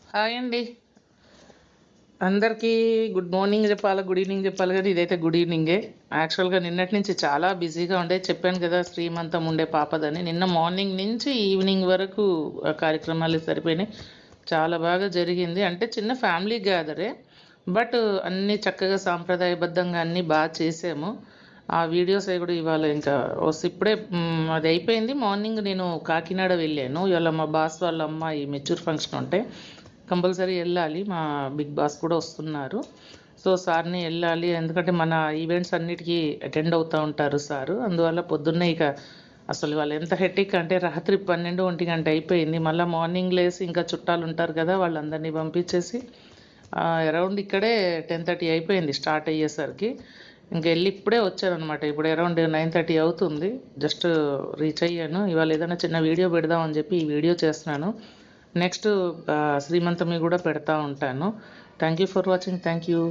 Hi అండి. అందరికీ good morning చెప్పాలా, గుడ్ ఈవినింగ్ చెప్పాలి కానీ ఇదైతే గుడ్ ఈవినింగే. యాక్చువల్‌గా నిన్నటి నుంచి చాలా బిజీగా ఉండే. చెప్పాను కదా! శ్రీమంతం ఉండే పాపదని. నిన్న మార్నింగ్ నుంచి ఈవినింగ్ వరకు కార్యక్రమాలు సరిపోయినాయి. చాలా బాగా జరిగింది. అంటే చిన్న ఫ్యామిలీ గ్యాదరే. బట్ అన్నీ చక్కగా సాంప్రదాయబద్ధంగా అన్నీ చేసాము. ఆ వీడియోస్ అవి కూడా ఇవాళ ఇంకా ఇప్పుడే అది అయిపోయింది. మార్నింగ్ నేను కాకినాడ వెళ్ళాను. ఇవాళ మా బాస్ వాళ్ళ అమ్మాయి మెచ్యూర్ ఫంక్షన్ ఉంటే కంపల్సరీ వెళ్ళాలి. మా బిగ్ బాస్ కూడా వస్తున్నారు. సో సార్ని వెళ్ళాలి, ఎందుకంటే మన ఈవెంట్స్ అన్నిటికీ అటెండ్ అవుతూ ఉంటారు సారు. అందువల్ల పొద్దున్నే ఇక అసలు వాళ్ళు ఎంత హెట్టిక్ అంటే రాత్రి 12, 1 గంట అయిపోయింది. మళ్ళీ మార్నింగ్ లేసి ఇంకా చుట్టాలు ఉంటారు కదా, వాళ్ళందరినీ పంపించేసి అరౌండ్ ఇక్కడే 10:30 అయిపోయింది స్టార్ట్ అయ్యేసరికి. ఇంకెళ్ళి ఇప్పుడే వచ్చానమాట. ఇప్పుడు అరౌండ్ 9:30 అవుతుంది. జస్ట్ రీచ్ అయ్యాను. ఇవాళ ఏదైనా చిన్న వీడియో పెడదామని చెప్పి ఈ వీడియో చేస్తున్నాను. నెక్స్ట్ శ్రీమంతమి కూడా పెడతా ఉంటాను. Thank you for watching. Thank you.